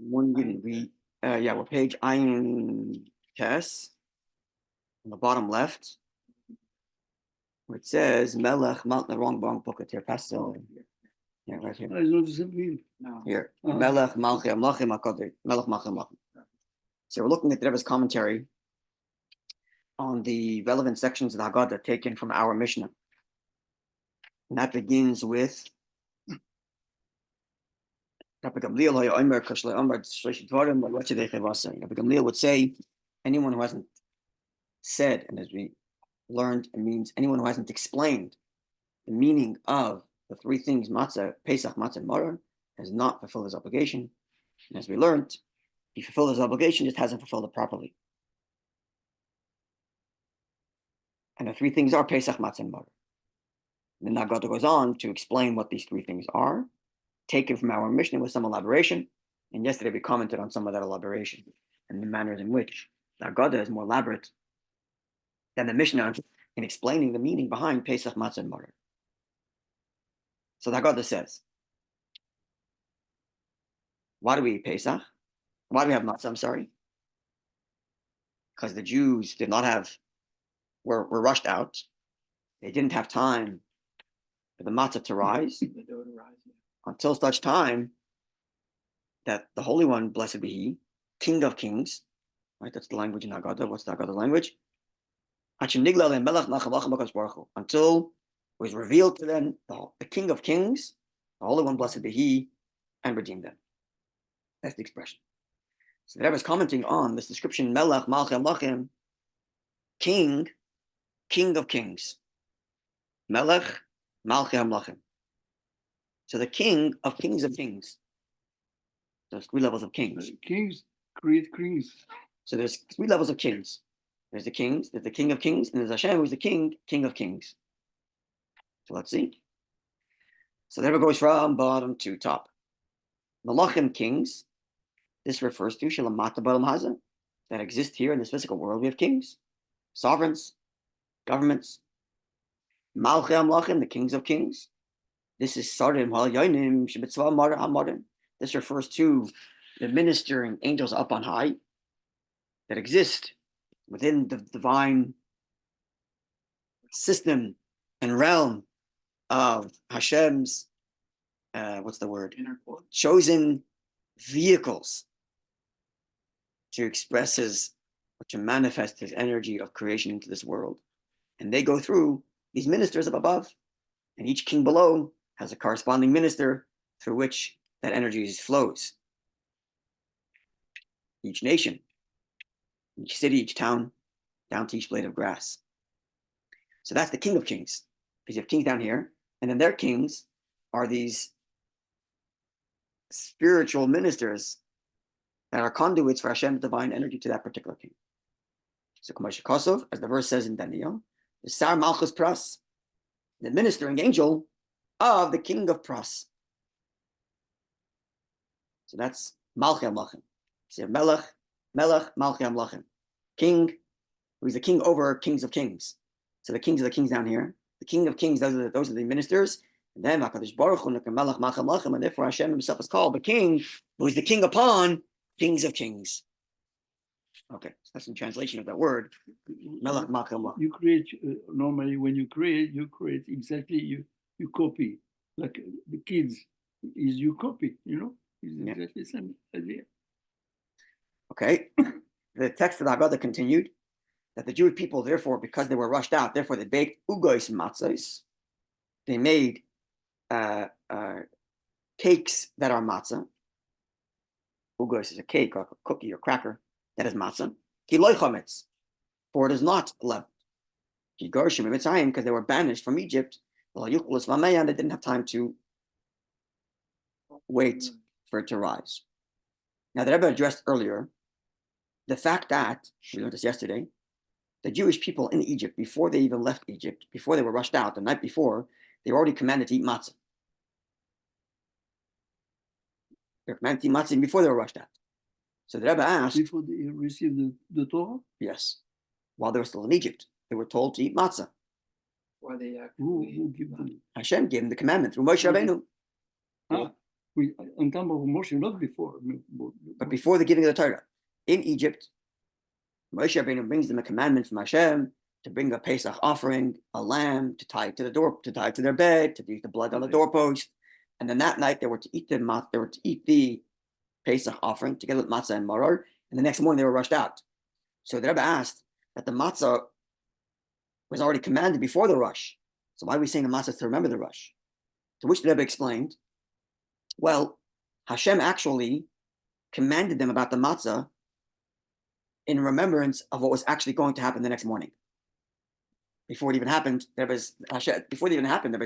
We're page Ayin Tes on the bottom left, where it says Melech the wrong book here. Pass it. Yeah, right here. Here, Melech Malchi Amlachim HaKadosh. Melech Malchi Amlachim. So we're looking at the Rebbe's commentary on the relevant sections of the Haggadah taken from our Mishnah, and that begins with Rabbi Gamliel would say, anyone who hasn't said, and as we learned, it means anyone who hasn't explained the meaning of the three things, matzah, Pesach, matzah, and maror, has not fulfilled his obligation. And as we learned, he fulfilled his obligation, just hasn't fulfilled it properly. And the three things are Pesach, matzah, and maror. Then the Haggadah goes on to explain what these three things are, taken from our Mishnah with some elaboration. And yesterday we commented on some of that elaboration and the manners in which the Haggadah is more elaborate than the Mishnah in explaining the meaning behind Pesach, Matzah, and Maror. So the Haggadah says, why do we eat Pesach? Why do we have Matzah? I'm sorry. Because the Jews were rushed out. They didn't have time for the Matzah to rise. Until such time that the Holy One, blessed be He, King of Kings, right? That's the language in Haggadah. What's the Haggadah language? Until it was revealed to them, the King of Kings, the Holy One, blessed be He, and redeemed them. That's the expression. So the Rebbe is commenting on this description: Melech, Malchi, Amlachim, King, King of Kings. Melech, Malchi, Amlachim. So the King of Kings of Kings. There's three levels of kings. Kings create kings. So there's three levels of kings. There's the kings, there's the King of Kings, and there's Hashem, who's the King, King of Kings. So let's see. So there it goes from bottom to top. Malachim, kings. This refers to Shalamata Balam Haza, that exist here in this physical world. We have kings, sovereigns, governments. Malchi Amlachim, the kings of kings. This is Sarim Halayonim Shibitzva Amarim. This refers to the ministering angels up on high that exist within the divine system and realm of Hashem's chosen vehicles to express his, or to manifest his energy of creation into this world. And they go through these ministers up above, and each king below has a corresponding minister through which that energy flows. Each nation, each city, each town, down to each blade of grass. So that's the King of Kings. Because you have kings down here, and then their kings are these spiritual ministers that are conduits for Hashem's divine energy to that particular king. So Kamash Kosov, as the verse says in Daniel, the Sar Malchus Pras, the ministering angel of the King of Pras. So that's Malchi Amlachim. So Melech, Malchi Amlachim. King, who's the king over kings of kings. So the kings are the kings down here. The King of Kings, those are the ministers. And then HaKadosh Baruch Hu, Melech, Malchi Amlachim, and therefore Hashem himself is called the king, who is the king upon kings of kings. Okay, so that's in translation of that word. Melech, Malchi Amlachim. You create, normally when you create exactly, you copy. Like the kids, is you copy, It's exactly the same idea. Okay, the text of the Haggadah continued that the Jewish people, therefore, because they were rushed out, therefore they baked ugois matzahs. They made cakes that are matzah. Ugois is a cake or a cookie or cracker that is matzah. Ki loy chametz, for it is not leavened. Ki garshim mitzrayim, because they were banished from Egypt. They didn't have time to wait for it to rise. Now, the Rebbe addressed earlier the fact that, we learned this yesterday, the Jewish people in Egypt, before they even left Egypt, before they were rushed out, the night before, they were already commanded to eat matzah. They were commanded to eat matzah before they were rushed out. So the Rebbe asked... Before they received the Torah? Yes. While they were still in Egypt, they were told to eat matzah. Who gave them? Hashem gave them the commandment through Moshe Rabbeinu. on time of Moshe, not before. But before the giving of the Torah, in Egypt, Moshe Rabbeinu brings them a commandment from Hashem to bring a Pesach offering, a lamb, to tie it to the door, to tie it to their bed, to use the blood on the doorpost. And then that night they were to eat the Pesach offering together with matzah and maror. And the next morning they were rushed out. So the Rebbe asked that the matzah was already commanded before the rush. So why are we saying the matzah to remember the rush? To which the Rebbe explained, well, Hashem actually commanded them about the matzah in remembrance of what was actually going to happen the next morning. Before it even happened, there was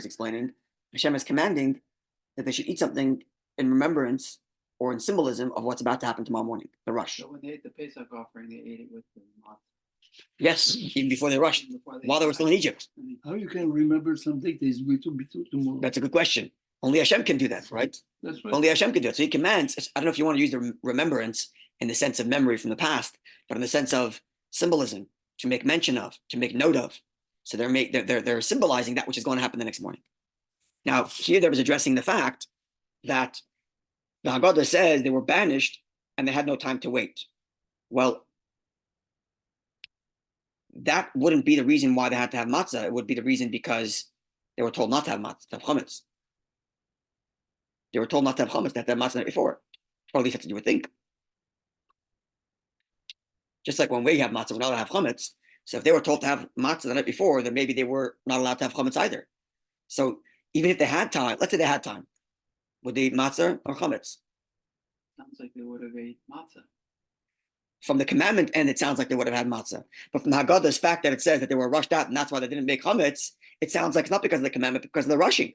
explaining, Hashem is commanding that they should eat something in remembrance or in symbolism of what's about to happen tomorrow morning, the rush. So when they ate the Pesach offering, they ate it with the matzah. Yes, even before they rushed, while they were still in Egypt. How you can remember something that is going to be tomorrow? That's a good question. Only Hashem can do that, right? That's right. Only Hashem can do it. So he commands, I don't know if you want to use the remembrance in the sense of memory from the past, but in the sense of symbolism, to make mention of, to make note of. So they're symbolizing that which is going to happen the next morning. Now, here there was addressing the fact that the Haggadah says they were banished and they had no time to wait. Well, that wouldn't be the reason why they had to have matzah. It would be the reason because they were told not to have matzah, to have chametz. They were told not to have chametz, that they had matzah the night before. Or at least that's what you would think. Just like when we have matzah, we're not allowed to have chametz. So if they were told to have matzah the night before, then maybe they were not allowed to have chametz either. So even if they had time, let's say they had time, would they eat matzah or chametz? Sounds like they would have ate matzah. From the commandment end, it sounds like they would have had matzah. But from the Haggadah's fact that it says that they were rushed out and that's why they didn't make chametz, it sounds like it's not because of the commandment, because of the rushing.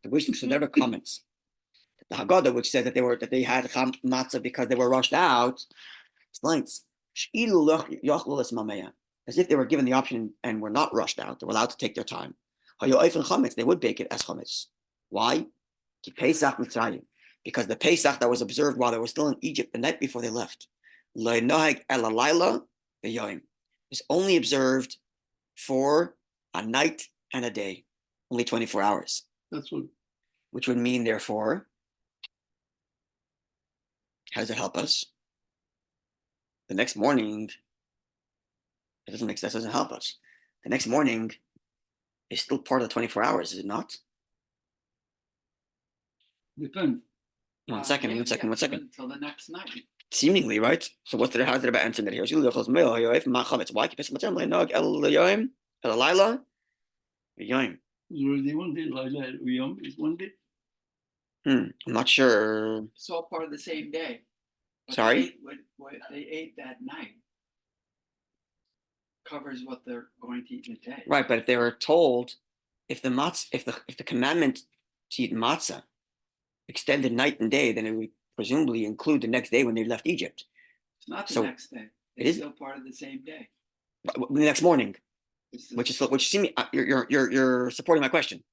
The wisdom should never comments. The Haggadah, which says that they had matzah because they were rushed out, explains as if they were given the option and were not rushed out. They were allowed to take their time. They would bake it as chametz. Why? Because the Pesach that was observed while they were still in Egypt the night before they left, is only observed for a night and a day, only 24 hours. That's what. Which would mean, therefore, how does it help us? The next morning, that doesn't help us. The next morning is still part of the 24 hours, is it not? Depends. One second. Until the next night. Seemingly, right? So how did it answer that here? Why keep it? Already one day, Laila Yom is one day. I'm not sure. It's all part of the same day. Sorry? What they ate that night covers what they're going to eat in the day. Right, but if they were told, if the commandment to eat matzah extended night and day, then it would presumably include the next day when they left Egypt. It's not the next day. It's still part of the same day. The next morning, which seem you're supporting my question.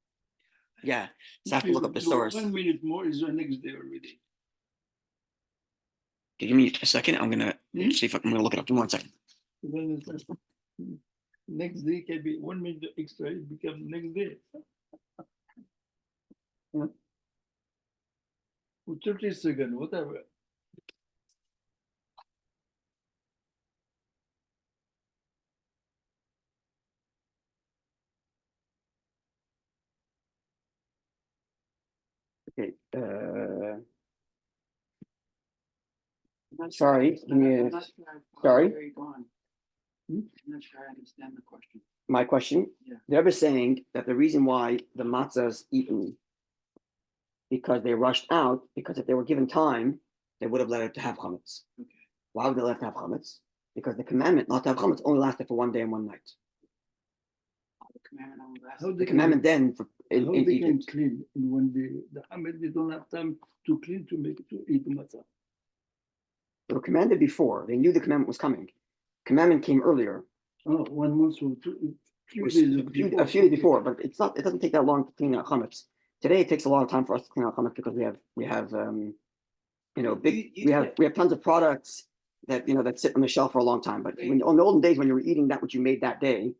Yeah, so I have to look up the source. 1 minute more is the next day already. Okay, give me a second. I'm gonna see if I'm gonna look it up. Give me 1 second. Then it's like, next day can be 1 minute extra. It becomes next day. Or 30 seconds, whatever. Okay. Sorry. Sorry. Where are you going? I'm not sure I understand the question. My question. Yeah. The Rebbe is saying that the reason why the matzah is eaten because they rushed out, because if they were given time, they would have let it to have chametz. Okay. Why would they let it to have chametz? Because the commandment not to have chametz only lasted for 1 day and 1 night. The commandment only lasted. The commandment then in they can Egypt. clean in 1 day? The Hamed, they don't have time to clean to make it to eat matzah. They were commanded before. They knew the commandment was coming. Commandment came earlier. Oh, 1 month or A few days before, but it doesn't take that long to clean out chametz. Today it takes a lot of time for us to clean out chametz because we have tons of products that that sit on the shelf for a long time. But on the olden days when you were eating that which you made that day,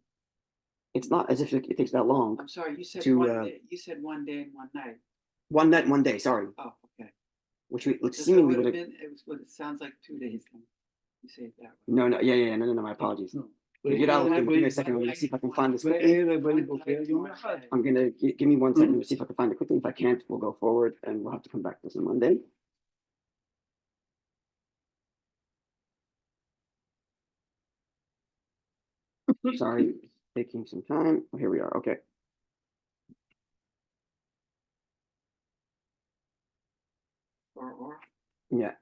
it's not as if it takes that long. I'm sorry, you said to, 1 day. You said 1 day and 1 night. 1 night, 1 day. Sorry, Oh, okay. which we So seemingly would have. it was what it sounds like 2 days then. You say it that way. No, no. My apologies. No. Give me a second. Let me see if I can find this quickly. I'm gonna give me 1 second to see if I can find it quickly. If I can't, we'll go forward and we'll have to come back to this on Monday. Sorry, it's taking some time. Oh, here we are. Okay. Or Yeah.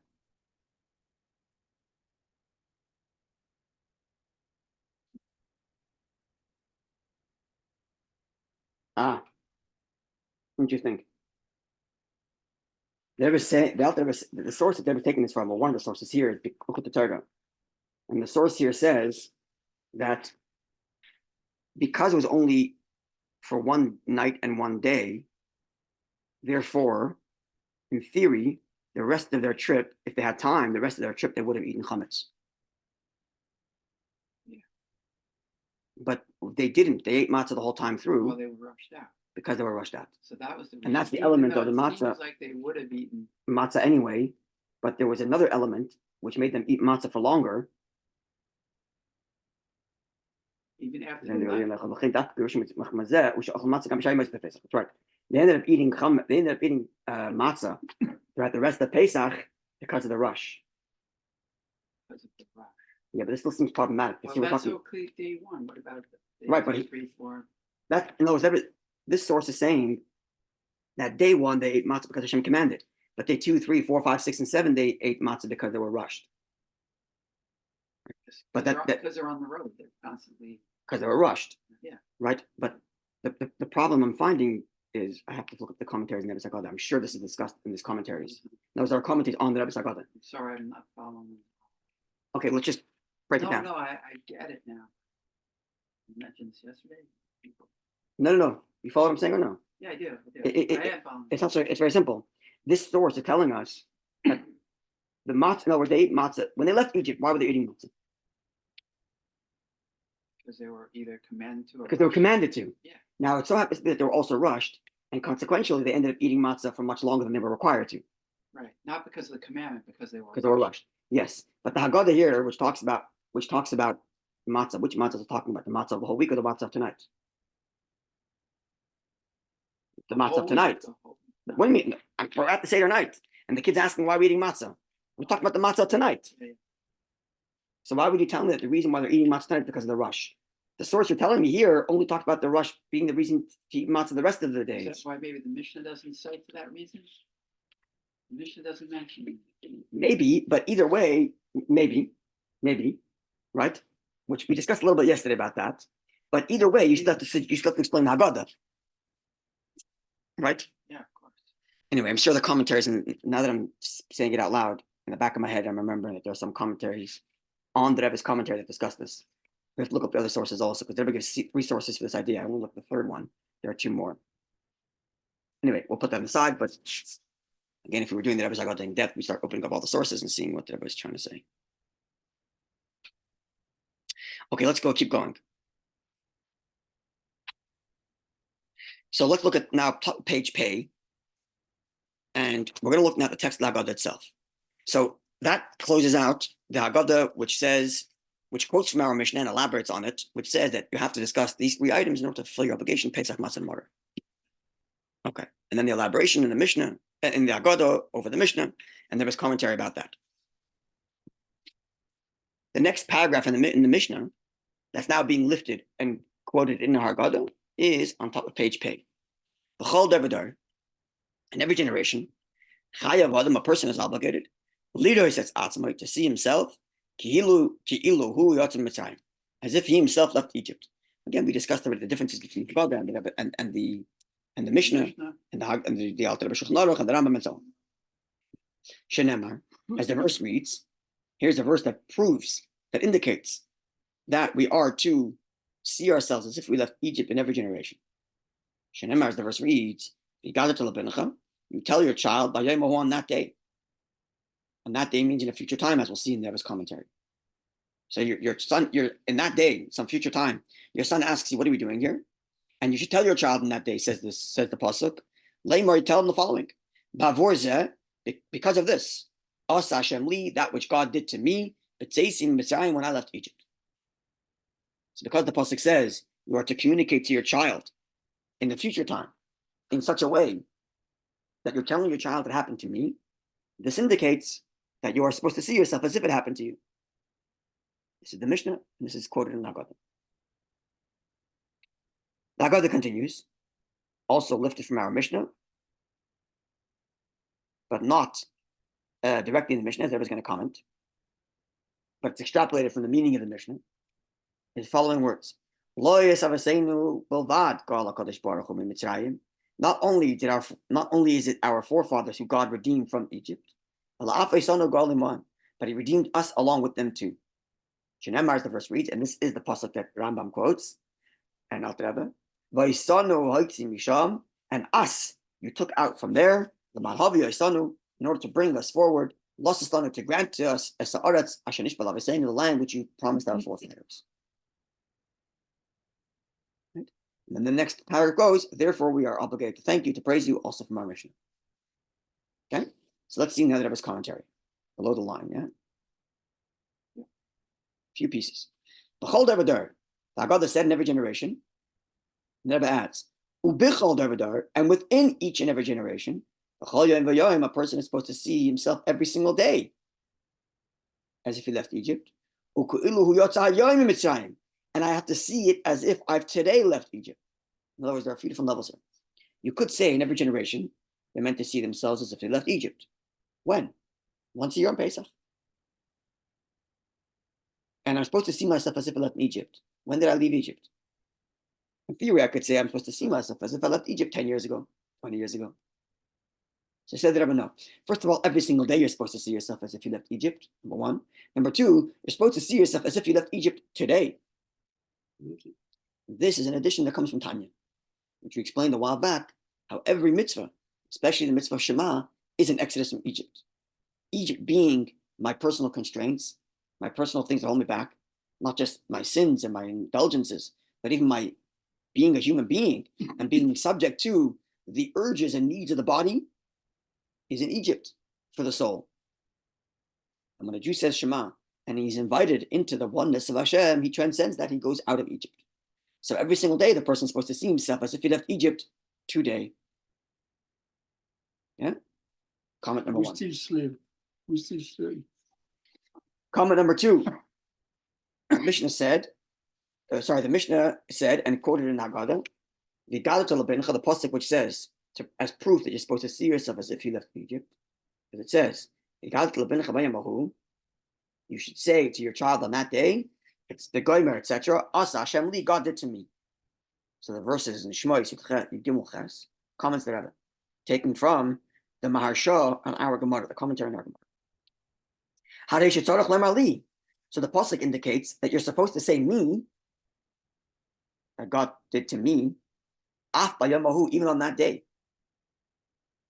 Ah, interesting. They were saying the source that they were taking this from, or one of the sources here, is the Torah, and the source here says that because it was only for 1 night and 1 day, therefore, in theory, the rest of their trip, if they had time, the rest of their trip, they would have eaten chametz. Yeah. But they didn't. They ate matzah the whole time through. well, they were rushed out. Because they were rushed out. So that was the And that's the reason, element even of the though it matzah. seems like they would have eaten. Matzah anyway, but there was another element which made them eat matzah for longer. Even after the That's night. right. They ended up eating matzah throughout the rest of Pesach because of the rush. Because of the rush. Yeah, but this still seems problematic. Well, See, we're that's talking, okay, day 1. What about day Right, 2, but 3, 4? that no, this source is saying that day 1 they ate matzah because Hashem commanded, but day 2, 3, 4, 5, 6, and 7 they ate matzah because they were rushed. But Because they're on the road, they're constantly. Because they were rushed. Yeah. Right, but the problem I'm finding is I have to look up the commentaries in the Rebbe's Haggadah. I'm sure this is discussed in these commentaries. Those are commentaries on the Rebbe's Haggadah. I'm sorry, I'm not following. Okay, let's just break it down. No, I get it now. You mentioned this yesterday. No. You follow what I'm saying or no? Yeah, I do. I am following. It's not so. It's very simple. This source is telling us that the matzah. In other words, they ate matzah when they left Egypt. Why were they eating matzah? Because they were either commanded to. Because they were commanded to. Yeah. Now it so happens that they were also rushed, and consequentially, they ended up eating matzah for much longer than they were required to. Right. Not because of the commandment, because they were. Because they were rushed. Yes, but the Haggadah here, which talks about matzah, which matzah is talking about? The matzah of the whole week or the matzah of tonight? The matzah of tonight. What do you mean? We're at the Seder night, and the kid's asking why we're eating matzah. We're talking about the matzah tonight. Yeah. So why would you tell me that the reason why they're eating matzah tonight is because of the rush? The source you're telling me here only talked about the rush being the reason to eat matzah the rest of the days. That's why maybe the Mishnah doesn't cite for that reason. The Mishnah doesn't mention it. Maybe, but either way, maybe, right? Which we discussed a little bit yesterday about that. But either way, you still have to explain the Haggadah, right? Yeah, of course. Anyway, I'm sure the commentaries, and now that I'm saying it out loud, in the back of my head, I'm remembering that there are some commentaries on the Rebbe's commentary that discuss this. We have to look up the other sources also, because the Rebbe gives 3 sources for this idea. I won't look at the 3rd one. There are 2 more. Anyway, we'll put that aside, but again, if we were doing the Rebbe's Haggadah in depth, we start opening up all the sources and seeing what the Rebbe is trying to say. Okay, let's keep going. So let's look at now page Pei, and we're going to look now at the text of the Haggadah itself. So that closes out the Haggadah, which quotes from our Mishnah and elaborates on it, which says that you have to discuss these 3 items in order to fulfill your obligation, Pesach, Matzah, and Maror. Okay, and then the elaboration in the Mishnah, in the Haggadah over the Mishnah, and there was commentary about that. The next paragraph in the Mishnah that's now being lifted and quoted in the Haggadah is on top of page Pei. B'chol davar, in every generation, chayav adam, a person is obligated, lidois es atzmai, to see himself, ki'ilu hu yatzim Mitzrayim, as if he himself left Egypt. Again, we discussed already the differences between the Haggadah and the Mishnah and the Alter Rebbe Shulchan Aruch and the Rambam and so on. Shenemar, as the verse reads, here's a verse that indicates that we are to see ourselves as if we left Egypt in every generation. Shenemar, as the verse reads, you tell your child on that day. And that day means in a future time, as we'll see in the Rebbe's commentary. So your son, you're in that day, some future time, your son asks you, what are we doing here? And you should tell your child in that day, says the pasuk, Lamar, tell them the following. Because of this, Asa Hashem li, that which God did to me, when I left Egypt. So because the pasuk says you are to communicate to your child in the future time in such a way that you're telling your child it happened to me, this indicates that you are supposed to see yourself as if it happened to you. This is the Mishnah, and this is quoted in Haggadah. The Haggadah continues, also lifted from our Mishnah, but not directly in the Mishnah, as everyone's going to comment, but it's extrapolated from the meaning of the Mishnah. Is the following words: Not only is it our forefathers who God redeemed from Egypt, but He redeemed us along with them too. Shenemar is the verse reads, and this is the pasuk that Rambam quotes, and Alter Rebbe, and us you took out from there, in order to bring us forward, to grant to us the land which you promised our forefathers. Right? And then the next paragraph goes, therefore we are obligated to thank you, to praise you, also from our Mishnah. Okay, so let's see now the Rebbe's commentary below the line. Yeah, few pieces. The Haggadah said in every generation. The Rebbe adds, and within each and every generation, a person is supposed to see himself every single day as if he left Egypt. And I have to see it as if I've today left Egypt. In other words, there are a few different levels here. You could say in every generation, they're meant to see themselves as if they left Egypt. When? Once a year on Pesach. And I'm supposed to see myself as if I left Egypt. When did I leave Egypt? In theory, I could say I'm supposed to see myself as if I left Egypt 10 years ago, 20 years ago. So I said that I know. First of all, every single day you're supposed to see yourself as if you left Egypt, number one. Number two, you're supposed to see yourself as if you left Egypt today. This is an addition that comes from Tanya, which we explained a while back, how every mitzvah, especially the mitzvah of Shema, is an exodus from Egypt. Egypt being my personal constraints, my personal things that hold me back, not just my sins and my indulgences, but even my being a human being and being subject to the urges and needs of the body is in Egypt for the soul. And when a Jew says Shema and he's invited into the oneness of Hashem, he transcends that, he goes out of Egypt. So every single day the person's supposed to see himself as if he left Egypt today. Yeah? Comment number one. Still slave. We still slave. Comment number two. The Mishnah said, and quoted in Haggadah, the pasuk which says, as proof that you're supposed to see yourself as if you left Egypt, as it says, you should say to your child on that day, it's the Goymer, etc. Asa Hashem li, God did to me. So the verses in Shmois, comments that are taken from the Maharsha on our Gemara, the commentary on our Gemara. So the pasuk indicates that you're supposed to say me, that God did to me, even on that day.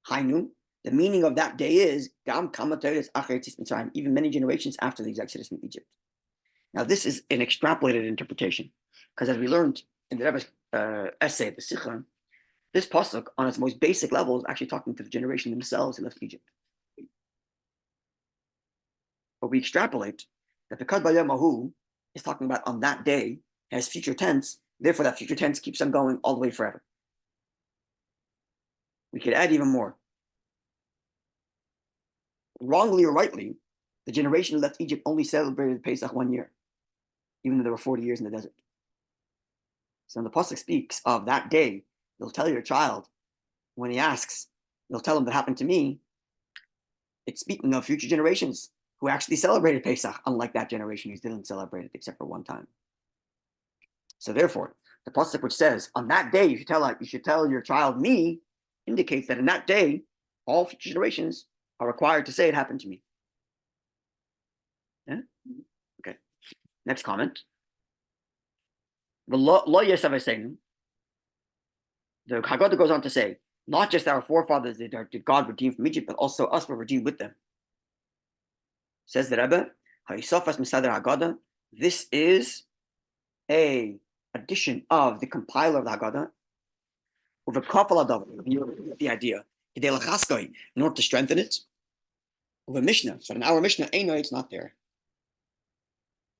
Hainu, the meaning of that day is even many generations after the exodus from Egypt. Now this is an extrapolated interpretation, because as we learned in the Rebbe's essay, the Sikha, this pasuk on its most basic level is actually talking to the generation themselves who left Egypt. But we extrapolate that because Bayamahu is talking about on that day, has future tense, therefore that future tense keeps on going all the way forever. We could add even more. Wrongly or rightly, the generation who left Egypt only celebrated Pesach 1 year, even though there were 40 years in the desert. So when the pasuk speaks of that day, you'll tell your child, when he asks, you'll tell him that happened to me. It's speaking of future generations who actually celebrated Pesach, unlike that generation who didn't celebrate it except for one time. So therefore, the pasuk which says, on that day you should tell your child me, indicates that in that day, all future generations are required to say it happened to me. Yeah? Okay. Next comment. The Haggadah goes on to say, not just our forefathers did God redeem from Egypt, but also us were redeemed with them. Says the Rebbe, this is a addition of the compiler of the Haggadah. with a couple of the idea, in order to strengthen it, of a Mishnah. But in our Mishnah, it's not there.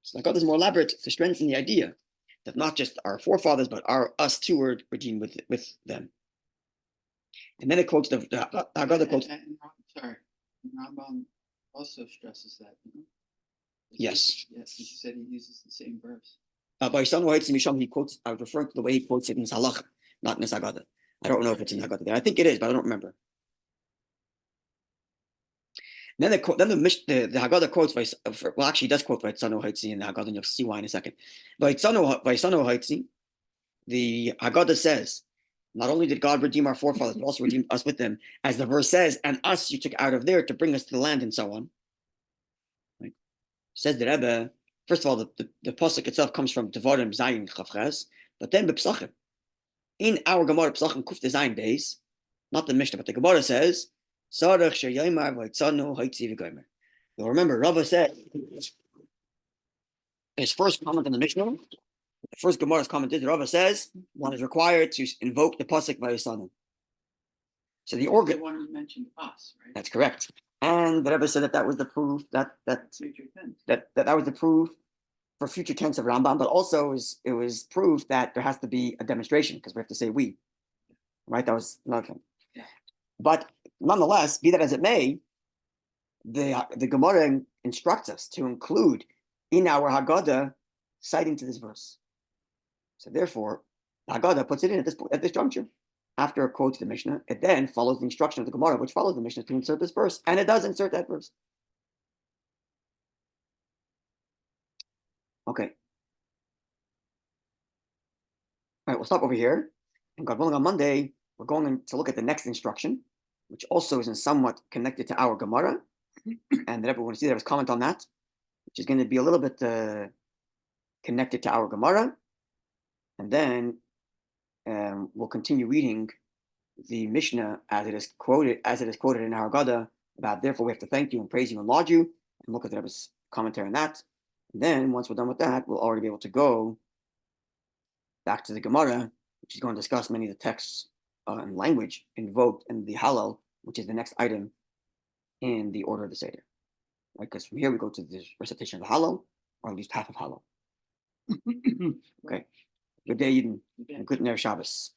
So Haggadah is more elaborate to strengthen the idea that not just our forefathers, but us too were redeemed with them. And then it quotes the Haggadah quotes. Sorry, Rambam also stresses that. Yes. Yes, he said he uses the same verse. By he quotes. I was referring to the way he quotes it in Salach, not in Haggadah. I don't know if it's in Haggadah there. I think it is, but I don't remember. Then the Haggadah quotes, well, actually, he does quote Vaitzanu Haitzi in the Haggadah, and you'll see why in a second. Vaitzanu Haitzi, the Haggadah says, not only did God redeem our forefathers, but also redeemed us with them, as the verse says, and us you took out of there to bring us to the land, and so on. Right? Says the Rebbe, first of all, the pasuk itself comes from Devarim Zayin Chavches, but then Psachim. In our Gemara Psachim Kuf Zayin days, not the Mishnah, but the Gemara says, you'll remember, Rabbi said, his first comment on the Mishnah, the first Gemara's comment is, Rabbi says, one is required to invoke the pasuk Vayisanu. So the organ. The one who mentioned us, right? That's correct. And the Rebbe said that was the proof that was the proof for future tense of Rambam, but also it was proof that there has to be a demonstration because we have to say we. Right? That was another thing. Yeah. But nonetheless, be that as it may, the Gemara instructs us to include in our Haggadah citing to this verse. So therefore, the Haggadah puts it in at this juncture. After it quotes the Mishnah, it then follows the instruction of the Gemara, which follows the Mishnah to insert this verse, and it does insert that verse. Okay. All right, we'll stop over here. And God willing, on Monday, we're going to look at the next instruction, which also is somewhat connected to our Gemara. And the Rebbe, we're going to see there was comment on that, which is going to be a little bit connected to our Gemara. And then we'll continue reading the Mishnah as it is quoted in our Haggadah about, therefore we have to thank you and praise you and laud you, and look at the Rebbe's commentary on that. And then once we're done with that, we'll already be able to go back to the Gemara, which is going to discuss many of the texts and language invoked in the Hallel, which is the next item in the order of the Seder. Right? Because from here we go to the recitation of the Hallel, or at least half of Hallel. Okay. Good day, Eden. Good Ner Shabbos.